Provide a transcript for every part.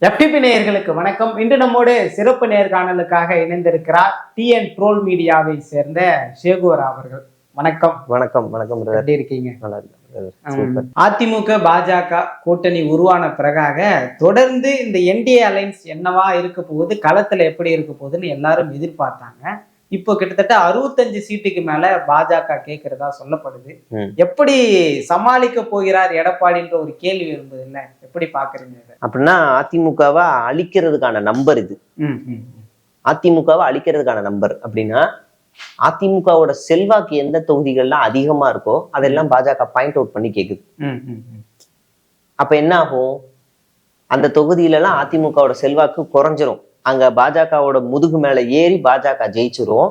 FTP நேயர்களுக்கு வணக்கம். இன்று நம்மோடு சிறப்பு நேர்காணலுக்காக இணைந்திருக்கிறார் டிஎன் ட்ரோல் மீடியாவை சேர்ந்த ஷேகுவரா அவர்கள். வணக்கம். வணக்கம். வணக்கம். எப்படி இருக்கீங்க? நல்லா இருக்கு. அதிமுக பாஜக கூட்டணி உருவான பிறகாக தொடர்ந்து இந்த என்டிஏ அலைன்ஸ் என்னவா இருக்க போகுது, களத்துல எப்படி இருக்க போகுதுன்னு எல்லாரும் எதிர்பார்த்தாங்க. இப்போ கிட்டத்தட்ட 65 சீட்டுக்கு மேல பாஜக கேட்கிறதா சொல்லப்படுது. எப்படி சமாளிக்க போகிறார் எடப்பாடின்ற ஒரு கேள்வி இருந்தது இல்ல, எப்படி பாக்குறீங்க? அப்படின்னா அதிமுகவை அழிக்கிறதுக்கான நம்பர் இது. அதிமுகவை அழிக்கிறதுக்கான நம்பர் அப்படின்னா அதிமுகவோட செல்வாக்கு எந்த தொகுதிகள்லாம் அதிகமா இருக்கோ அதெல்லாம் பாஜக பாயிண்ட் அவுட் பண்ணி கேக்குது. அப்ப என்ன ஆகும்? அந்த தொகுதியிலலாம் அதிமுகவோட செல்வாக்கு குறைஞ்சிரும். அங்க பாஜகவோட முதுகு மேல ஏறி பாஜக ஜெயிச்சிரும்.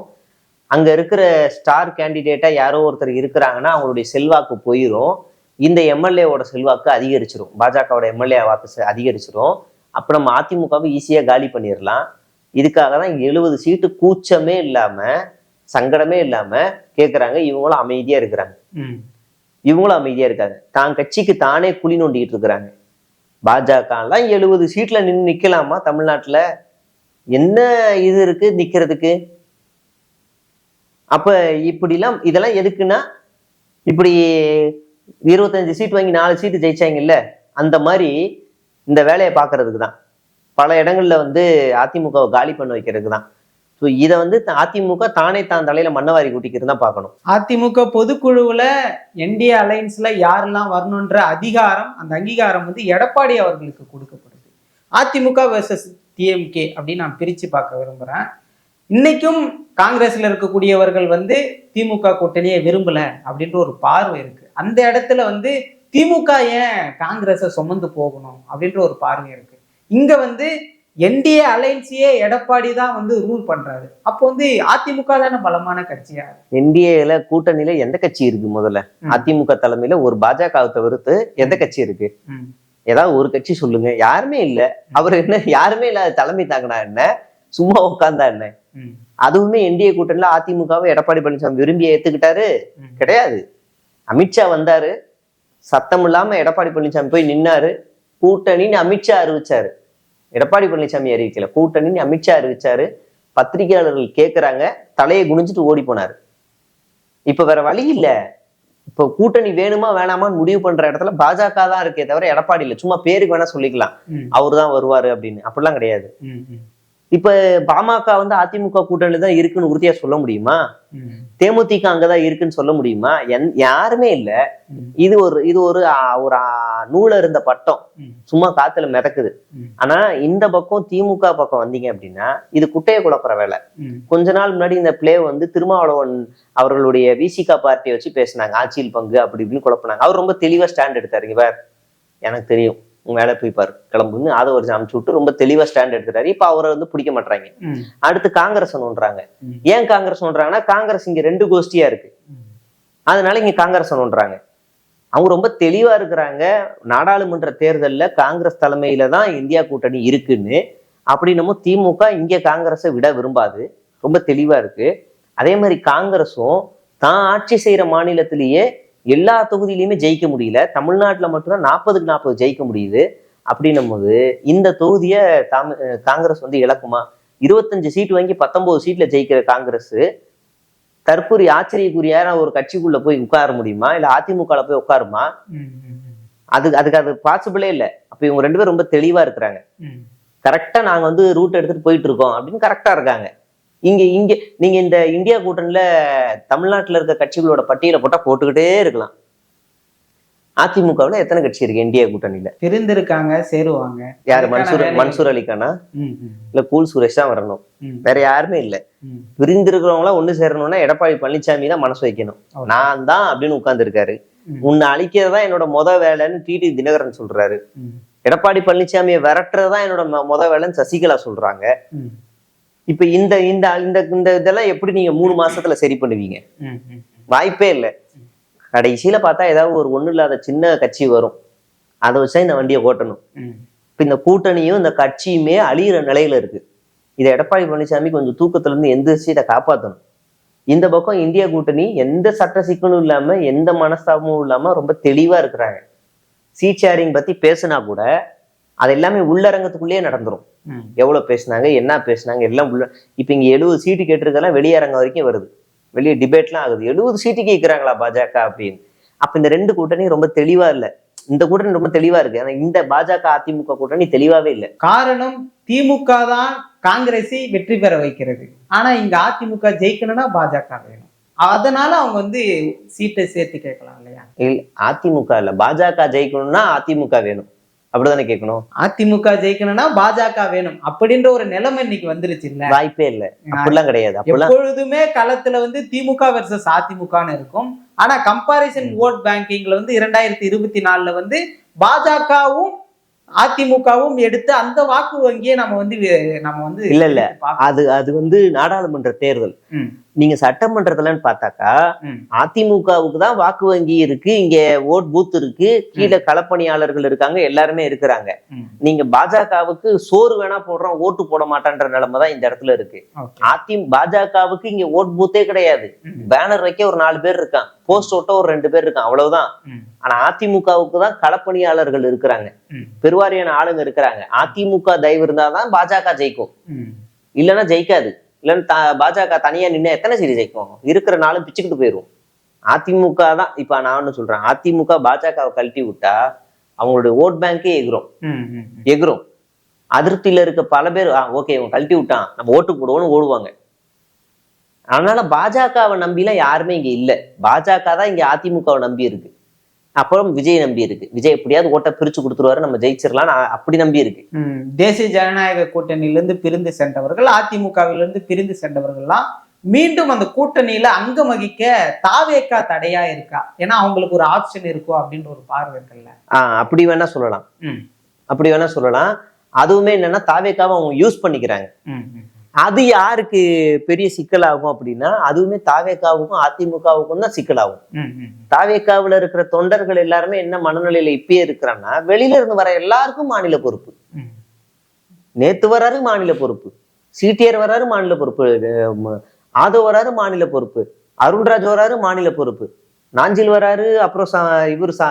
அங்க இருக்கிற ஸ்டார் கேண்டிடேட்டா யாரோ ஒருத்தர் இருக்கிறாங்கன்னா அவங்களுடைய செல்வாக்கு போயிரும். இந்த எம்எல்ஏவோட செல்வாக்கு அதிகரிச்சிரும், பாஜகவோட எம்எல்ஏ வாக்கு அதிகரிச்சிரும். அப்ப நம்ம அதிமுகவை ஈஸியா காலி பண்ணிடலாம். இதுக்காக தான் 70 சீட்டு கூச்சமே இல்லாம சங்கடமே இல்லாம கேட்கறாங்க. இவங்களும் அமைதியா இருக்கிறாங்க. இவங்களும் அமைதியா இருக்காங்க. தான் கட்சிக்கு தானே குழி நோண்டிக்கிட்டு இருக்கிறாங்க. பாஜக எல்லாம் 70 சீட்ல நிக்கலாமா? தமிழ்நாட்டுல என்ன இது இருக்கு நிக்கிறதுக்கு? அப்ப இப்படிலாம் இதெல்லாம் எதுக்குன்னா, இப்படி 25 சீட் வாங்கி 4 சீட்டு ஜெயிச்சாங்கல்ல, அந்த மாதிரி இந்த வேலையை பாக்குறதுக்கு தான். பல இடங்கள்ல அதிமுகவை காலி பண்ண வைக்கிறதுக்கு தான். ஸோ இதை அதிமுக தானே தான் தலையில மண்ணவாரி கூட்டிக்கிறது தான் பார்க்கணும். அதிமுக பொதுக்குழுவுல என்டிஏ அலைன்ஸ்ல யாரெல்லாம் வரணுன்ற அதிகாரம், அந்த அங்கீகாரம் எடப்பாடி அவர்களுக்கு கொடுக்கப்படுது. அதிமுக வெர்சஸ் டிஎம்கே அப்படின்னு நான் பிரிச்சு பார்க்க விரும்புறேன். இன்னைக்கும் காங்கிரஸ்ல இருக்கக்கூடியவர்கள் திமுக கூட்டணியை விரும்பல அப்படின்ற ஒரு பார்வை இருக்கு. அந்த இடத்துல திமுக ஏன் காங்கிரஸை சுமந்து போகணும் அப்படின்ற ஒரு பார்வை இருக்கு. இங்க என்டிஏ அலைன்ஸையே எடப்பாடி தான் ரூல் பண்றாரு. அப்போ அதிமுக தானே பலமான கட்சியா? என்டிஏல கூட்டணியில எந்த கட்சி இருக்கு? முதல்ல அதிமுக தலைமையில ஒரு பாஜகவை தவிர்த்து எந்த கட்சி இருக்கு? ஏதாவது ஒரு கட்சி சொல்லுங்க. யாருமே இல்ல. அவர் என்ன யாருமே இல்லாத தலைமை தாங்கினா என்ன, சும்மா உட்கார்ந்தா என்ன? அதுவுமே என்டிஏ கூட்டணியில அதிமுகவை எடப்பாடி பழனிசாமி விரும்பி ஏத்துக்கிட்டாரு கிடையாது. அமித்ஷா வந்தாரு, சத்தம் இல்லாம எடப்பாடி பழனிசாமி போய் நின்னாரு. கூட்டணின்னு அமித்ஷா அறிவிச்சாரு, எடப்பாடி பழனிசாமி அறிவிக்கல. கூட்டணின்னு அமித்ஷா அறிவிச்சாரு. பத்திரிகையாளர்கள் கேட்கிறாங்க, தலையை குனிஞ்சிட்டு ஓடி போனாரு. இப்ப வேற வழி இல்ல. இப்போ கூட்டணி வேணுமா வேணாமான்னு முடிவு பண்ற இடத்துல பாஜக தான் இருக்கே தவிர எடப்பாடி இல்ல. சும்மா பேருக்கு வேணா சொல்லிக்கலாம் அவரு தான் வருவாரு அப்படின்னு, அப்படிலாம் கிடையாது. இப்ப பாமக அதிமுக கூட்டணி தான் இருக்குன்னு உறுதியா சொல்ல முடியுமா? தேமுதிக அங்கதான் இருக்குன்னு சொல்ல முடியுமா? யாருமே இல்ல. இது ஒரு நூல இருந்த பட்டம், சும்மா காத்துல மிதக்குது. ஆனா இந்த பக்கம் திமுக பக்கம் வந்தீங்க அப்படின்னா இது குட்டையை குழப்புற வேலை. கொஞ்ச நாள் முன்னாடி இந்த பிளே திருமாவளவன் அவர்களுடைய விசிகா பார்ட்டியை வச்சு பேசினாங்க, ஆட்சியில் பங்கு அப்படி இப்படின்னு குழப்பினாங்க. அவர் ரொம்ப தெளிவா ஸ்டாண்ட் எடுத்தாரு. இவர் எனக்கு தெரியும், உங்க வேலை போய் பாரு கிளம்புன்னு அதை ஒரு அமுச்சு விட்டு ரொம்ப தெளிவா ஸ்டாண்ட் எடுத்துட்டாரு. இப்ப அவரை பிடிக்க மாட்டாங்க. அடுத்து காங்கிரஸ் நோன்றாங்க. ஏன் காங்கிரஸ் நோன்றாங்கன்னா, காங்கிரஸ் இங்க 2 கோஷ்டியா இருக்கு, அதனால இங்க காங்கிரஸ் நோன்றாங்க. அவங்க ரொம்ப தெளிவா இருக்கிறாங்க. நாடாளுமன்ற தேர்தல்ல காங்கிரஸ் தலைமையில தான் இந்தியா கூட்டணி இருக்குன்னு. அப்படின்னமோ திமுக இங்க காங்கிரஸை விட விரும்பாது, ரொம்ப தெளிவா இருக்கு. அதே மாதிரி காங்கிரஸும் தான் ஆட்சி செய்யற மாநிலத்திலேயே எல்லா தொகுதியிலையுமே ஜெயிக்க முடியல, தமிழ்நாட்டுல மட்டும்தான் 40க்கு 40 ஜெயிக்க முடியுது. அப்படின்னும் போது இந்த தொகுதியை காங்கிரஸ் இழக்குமா? 25 சீட் வாங்கி 19 சீட்ல ஜெயிக்கிற காங்கிரஸ் தற்போதைய ஆச்சரியக்குரியான ஒரு கட்சிக்குள்ள போய் உட்கார முடியுமா? இல்ல அதிமுக போய் உட்காருமா? அதுக்கு அது பாசிபிளே இல்லை. அப்ப இவங்க 2 பேரும் ரொம்ப தெளிவா இருக்கிறாங்க. கரெக்டா நாங்க ரூட் எடுத்துட்டு போயிட்டு இருக்கோம் அப்படின்னு கரெக்டா இருக்காங்க. இங்க நீங்க இந்த இந்தியா கூட்டணியில தமிழ்நாட்டுல இருக்க கட்சிகளோட பட்டியலை போட்டா போட்டுக்கிட்டே இருக்கலாம். அதிமுகவுல எத்தனை கட்சி இருக்கு என்டிஏ கூட்டணியில? பிரிந்திருக்காங்க, சேருவாங்க. யாரு? மன்சூர் அலிகானா இல்ல கூல் சுரேஷ் தான் வரணும், வேற யாருமே இல்ல. பிரிந்திருக்கிறவங்களா ஒண்ணு சேரணும்னா எடப்பாடி பழனிசாமி தான் மனசு வைக்கணும். நான் தான் அப்படின்னு உட்கார்ந்து இருக்காரு. உன்னை அழிக்கிறதா என்னோட வேலைன்னு டிடி தினகரன் சொல்றாரு. எடப்பாடி பழனிசாமியை விரட்டுறதா என்னோட வேலைன்னு சசிகலா சொல்றாங்க. இப்ப இந்த இந்த இந்த இதெல்லாம் எப்படி நீங்க 3 மாசத்துல சரி பண்ணுவீங்க? வாய்ப்பே இல்லை. கடைசியில பார்த்தா ஏதாவது ஒரு ஒண்ணு இல்லாத சின்ன கட்சி வரும், அதை வச்சா இந்த வண்டியை ஓட்டணும். இப்ப இந்த கூட்டணியும் இந்த கட்சியுமே அழியிற நிலையில இருக்கு. இதை எடப்பாடி பழனிசாமி கொஞ்சம் தூக்கத்துல இருந்து எந்திரிச்சு இதை காப்பாற்றணும். இந்த பக்கம் இந்தியா கூட்டணி எந்த சட்ட சிக்கலும் இல்லாம எந்த மனஸ்தாபமும் இல்லாம ரொம்ப தெளிவா இருக்கிறாங்க. சீட் ஷேரிங் பத்தி பேசுனா கூட அது எல்லாமே உள்ளரங்கத்துக்குள்ளேயே நடந்துரும். எவ்வளவு பேசினாங்க, என்ன பேசினாங்க எல்லாம் உள்ள. இப்ப இங்க 70 சீட்டு கேட்டிருக்கெல்லாம் வெளியரங்கம் வரைக்கும் வருது, வெளியே டிபேட்லாம் ஆகுது. 70 சீட்டு கேட்கிறாங்களா பாஜக அப்படின்னு. அப்ப இந்த 2 கூட்டணி ரொம்ப தெளிவா இல்ல. இந்த கூட்டணி ரொம்ப தெளிவா இருக்கு, ஆனா இந்த பாஜக அதிமுக கூட்டணி தெளிவாவே இல்லை. காரணம் திமுக தான் காங்கிரஸை வெற்றி பெற வைக்கிறது. ஆனா இங்க அதிமுக ஜெயிக்கணும்னா பாஜக வேணும். அதனால அவங்க வந்து சீட்டை சேர்த்து கேட்கலாம் இல்லையா? அதிமுக இல்ல, பாஜக ஜெயிக்கணும்னா அதிமுக வேணும், அப்படிதானே கேட்கணும். அதிமுக ஜெயிக்கணும்னா பாஜக வேணும் அப்படின்ற ஒரு நிலைமை இன்னைக்கு வந்துருச்சு இல்ல? வாய்ப்பே இல்ல, அப்படிலாம் கிடையாது. எப்பொழுதுமே களத்துல வந்து திமுக வெர்சஸ் அதிமுகன்னு இருக்கும். ஆனா கம்பாரிசன் ஓட் பேங்கிங்ல வந்து 2024 வந்து பாஜகவும் அதிமுகவும் எடுத்து அந்த வாக்கு வங்கியை நம்ம வந்து இல்ல அது வந்து நாடாளுமன்ற தேர்தல். நீங்க சட்டமன்றத்துலன்னு பார்த்தாக்கா அதிமுகவுக்கு தான் வாக்கு வங்கி இருக்கு, இங்க ஓட் பூத் இருக்கு, கீழே களப்பணியாளர்கள் இருக்காங்க, எல்லாருமே இருக்கிறாங்க. நீங்க பாஜகவுக்கு சோறு வேணா போடுறோம், ஓட்டு போட மாட்டான்ற நிலைமை தான் இந்த இடத்துல இருக்கு. பாஜகவுக்கு இங்க ஓட் பூத்தே கிடையாது, பேனர் வைக்க ஒரு 4 பேர் இருக்கான், போஸ்ட் ஓட்ட ஒரு 2 பேர் இருக்கான், அவ்வளவுதான். ஆனா அதிமுகவுக்கு தான் களப்பணியாளர்கள் இருக்கிறாங்க, பெருவாரியான ஆளுங்க இருக்கிறாங்க. அதிமுக தயவு இருந்தாதான் பாஜக ஜெயிக்கும், இல்லைன்னா ஜெயிக்காது. இல்லைன்னா பாஜக தனியா நின்று எத்தனை சீட்டு ஜெயிக்கும்? இருக்கிற நாளும் பிச்சுக்கிட்டு போயிடும். அதிமுக தான். இப்ப நான் ஒண்ணு சொல்றேன், அதிமுக பாஜகவை கழட்டி விட்டா அவங்களுடைய ஓட் பேங்கே எகிரும். அதிருப்தியில இருக்க பல பேர் ஓகே இவன் கழட்டி விட்டான் நம்ம ஓட்டு போடுவோம்னு ஓடுவாங்க. அதனால பாஜகவை நம்பிலாம் யாருமே இங்க இல்ல. பாஜக தான் இங்க அதிமுகவை நம்பி இருக்கு. அப்புறம் விஜய் நம்பி இருக்கு, விஜய் எப்படியாவது ஓட்ட பிரிச்சு கொடுத்துருவாரு, நம்ம ஜெயிச்சிடலாம் அப்படி நம்பி இருக்கு. தேசிய ஜனநாயக கூட்டணியிலிருந்து பிரிந்து சென்றவர்கள், அதிமுகவிலிருந்து பிரிந்து சென்றவர்கள்லாம் மீண்டும் அந்த கூட்டணியில அங்கம் வகிக்க தாவேக்கா தடையா இருக்கா? ஏன்னா அவங்களுக்கு ஒரு ஆப்ஷன் இருக்கும் அப்படின்ற ஒரு பார்வை இருக்குல்ல. அப்படி வேணா சொல்லலாம், அப்படி வேணா சொல்லலாம். அதுவுமே என்னன்னா தாவேக்காவை அவங்க யூஸ் பண்ணிக்கிறாங்க. அது யாருக்கு பெரிய சிக்கலாகும் அப்படின்னா, அதுவுமே தாவேக்காவுக்கும் அதிமுகவுக்கும் தான் சிக்கலாகும். தாவேக்காவுல இருக்கிற தொண்டர்கள் எல்லாருமே என்ன மனநிலையில இப்பயே இருக்கிறான்னா, வெளியில இருந்து வர எல்லாருக்கும் மாநில பொறுப்பு. நேத்து வராரு மாநில பொறுப்பு, சிடிஆர் வராரு மாநில பொறுப்பு, ஆதவ் வராரு மாநில பொறுப்பு, அருண்ராஜ் வராரு மாநில பொறுப்பு, நாஞ்சில் வராரு, அப்புறம் இவர்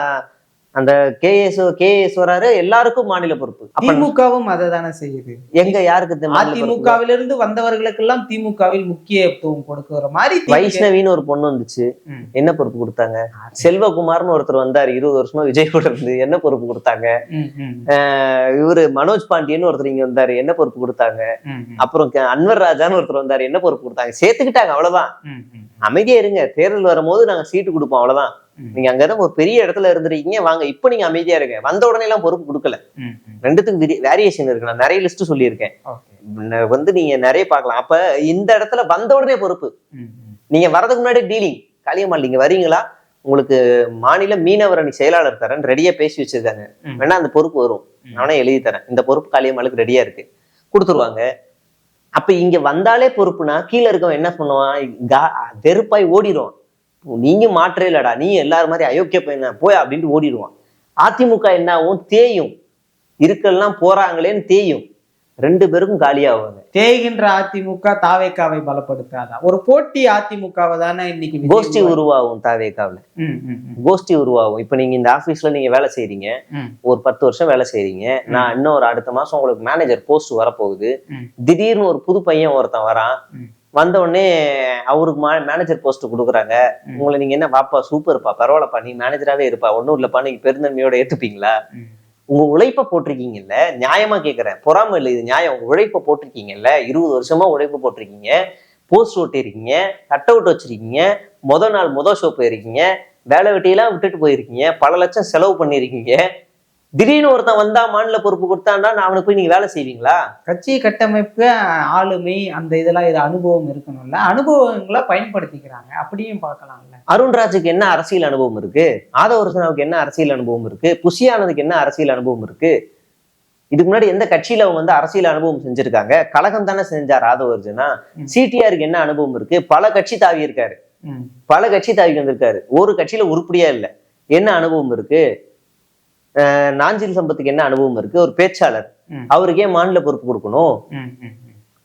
அந்த கேஎஸ் வராரு, எல்லாருக்கும் மாநில பொறுப்பு. திமுகவும் அதை தானே செய்யுது. எங்க யாருக்கு? அதிமுகவிலிருந்து வந்தவர்களுக்கு எல்லாம் திமுகவில் முக்கியத்துவம் கொடுக்கிற மாதிரி. வைஷ்ணவின்னு ஒரு பொண்ணு வந்துச்சு, என்ன பொறுப்பு கொடுத்தாங்க? செல்வகுமார்னு ஒருத்தர் வந்தாரு 20 வருஷமா விஜய் கூட இருந்து, என்ன பொறுப்பு கொடுத்தாங்க? இவரு மனோஜ் பாண்டியன்னு ஒருத்தர் இங்க வந்தாரு, என்ன பொறுப்பு கொடுத்தாங்க? அப்புறம் அன்வர் ராஜான்னு ஒருத்தர் வந்தாரு, என்ன பொறுப்பு கொடுத்தாங்க? சேர்த்துக்கிட்டாங்க, அவ்வளவுதான். அமைதியா இருங்க, தேர்தல் வரும்போது நாங்க சீட்டு கொடுப்போம், அவ்வளவுதான். நீங்க அங்கதான் ஒரு பெரிய இடத்துல இருந்துருக்கீங்க, வாங்க இப்ப நீங்க அமைதியா இருங்க. வந்த உடனே எல்லாம் பொறுப்பு கொடுக்கல. ரெண்டுத்துக்கு வேரியேஷன் இருக்கு, நான் நிறைய லிஸ்ட் சொல்லியிருக்கேன், வந்து நீங்க நிறைய பார்க்கலாம். அப்ப இந்த இடத்துல வந்த உடனே பொறுப்பு. நீங்க வரதுக்கு முன்னாடி டீலிங், காளியம்மாள் நீங்க வரீங்களா, உங்களுக்கு மாநில மீனவர் அணி செயலாளர் தரேன் ரெடியா பேசி வச்சிருக்காங்க, வேணா அந்த பொறுப்பு வரும், நானே எழுதி தரேன், இந்த பொறுப்பு காளியம்மாளுக்கு ரெடியா இருக்கு, கொடுத்துருவாங்க. அப்ப இங்க வந்தாலே பொறுப்புனா கீழே இருக்கவன் என்ன பண்ணுவான்? வெறுப்பாய் ஓடிடுவான். நீங்க மாற்றே இல்லடா, நீ எல்லாரும் மாதிரி அயோக்கிய பையன போய் அப்படின்ட்டு ஓடிடுவான். அதிமுக என்ன ஆகும்? தேயும், இருக்கெல்லாம் போறாங்களேன்னு தேயும், 2 பேருக்கும் காலியாவாங்க. தேய்கின்ற அதிமுக தாவேக்காவை பலப்படுத்தாதா? ஒரு போட்டி அதிமுகவை தானே இன்னைக்கு கோஷ்டி உருவாகும். தாவேக்காவில கோஷ்டி உருவாகும். இப்ப நீங்க இந்த ஆபீஸ்ல நீங்க வேலை செய்றீங்க, ஒரு 10 வருஷம் வேலை செய்றீங்க, நான் இன்னும் ஒரு அடுத்த மாசம் உங்களுக்கு மேனேஜர் போஸ்ட் வரப்போகுது. திடீர்னு ஒரு புது பையன் ஒருத்தன் வரான், வந்த உடனே அவருக்கு மேனேஜர் போஸ்ட் கொடுக்குறாங்க. உங்களை நீங்க என்ன வாப்பா சூப்பர்ப்பா பரவாயில்லப்பா நீ மேனேஜராகவே இருப்பா, ஒன்றும் இல்லப்பா நீங்க பெருந்தன்மையோட ஏத்துப்பீங்களா? உங்க உழைப்ப போட்டிருக்கீங்கல்ல, நியாயமா கேட்கறேன், பொறாம இல்லை, இது நியாயம். உங்க உழைப்ப போட்டிருக்கீங்கல்ல, 20 வருஷமா உழைப்பு போட்டிருக்கீங்க, போஸ்ட் ஓட்டிருக்கீங்க, கட் அவுட் வச்சிருக்கீங்க, முதல் ஷோ போயிருக்கீங்க, வேலை வெட்டியெல்லாம் விட்டுட்டு போயிருக்கீங்க, பல லட்சம் செலவு பண்ணிருக்கீங்க. திடீர்னு ஒருத்தன் வந்தா மாநில பொறுப்பு கொடுத்தான்னா அவனுக்கு போய் நீங்க வேலை செய்வீங்களா? கட்சி கட்டமைப்பு, ஆளுமை, அந்த இதெல்லாம் இது அனுபவம் இருக்கணும்ல, அனுபவங்களை பயன்படுத்திக்கிறாங்க, அப்படியும் பார்க்கலாம்ல. அருண்ராஜுக்கு என்ன அரசியல் அனுபவம் இருக்கு? ஆதவர்சனாவுக்கு என்ன அரசியல் அனுபவம் இருக்கு? புஷியானதுக்கு என்ன அரசியல் அனுபவம் இருக்கு? இதுக்கு முன்னாடி எந்த கட்சியில அவங்க வந்து அரசியல் அனுபவம் செஞ்சிருக்காங்க? கழகம் தானே செஞ்சார் ஆதவர்ஜனா. சிடிஆருக்கு என்ன அனுபவம் இருக்கு? பல கட்சி தாவி இருக்காரு, பல கட்சி தாவி வந்திருக்காரு, ஒரு கட்சியில உருப்படியா இல்லை, என்ன அனுபவம் இருக்கு? நாஞ்சில் சம்பத்துக்கு என்ன அனுபவம் இருக்கு? ஒரு பேச்சாளர், அவருக்கு ஏன் மாநில பொறுப்பு கொடுக்கணும்?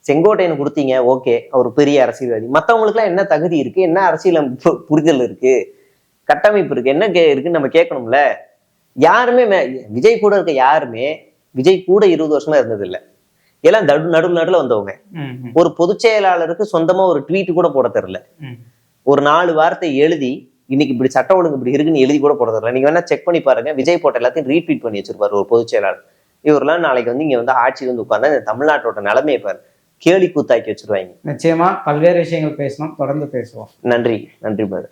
செங்கோட்டையன் கொடுத்தீங்க, ஓகே, அவர் பெரிய அரசியல்வாதி. மற்றவங்களுக்கு எல்லாம் என்ன தகுதி இருக்கு, என்ன அரசியல் புரிதல் இருக்கு, கட்டமைப்பு இருக்கு, என்ன இருக்குன்னு நம்ம கேட்கணும்ல. யாருமே விஜய் கூட இருக்க யாருமே விஜய் கூட 20 வருஷமா இருந்தது இல்ல. எல்லாம் நடுவுல வந்தவங்க. ஒரு பொதுச் செயலாளருக்கு சொந்தமா ஒரு ட்வீட் கூட போட தெரியல. ஒரு 4 வார்த்தை எழுதி இன்னைக்கு இப்படி சட்ட ஒழுங்கு இப்படி இருக்குன்னு எழுதி கூட போட தெரியல. நீங்க வேணா செக் பண்ணி பாருங்க. விஜய் போட்ட எல்லாத்தையும் ரீட்வீட் பண்ணி வச்சிருப்பாரு ஒரு பொதுச் செயலாளர். இவரெல்லாம் நாளைக்கு வந்து இங்க வந்து ஆட்சியில் வந்து உட்கார்ந்தா இந்த தமிழ்நாட்டோட நிலைமையை பாரு, கேலி கூத்தாக்கி வச்சிருவாங்க. நிச்சயமா பல்வேறு விஷயங்கள் பேசணும், தொடர்ந்து பேசுவோம். நன்றி, நன்றி பாரு.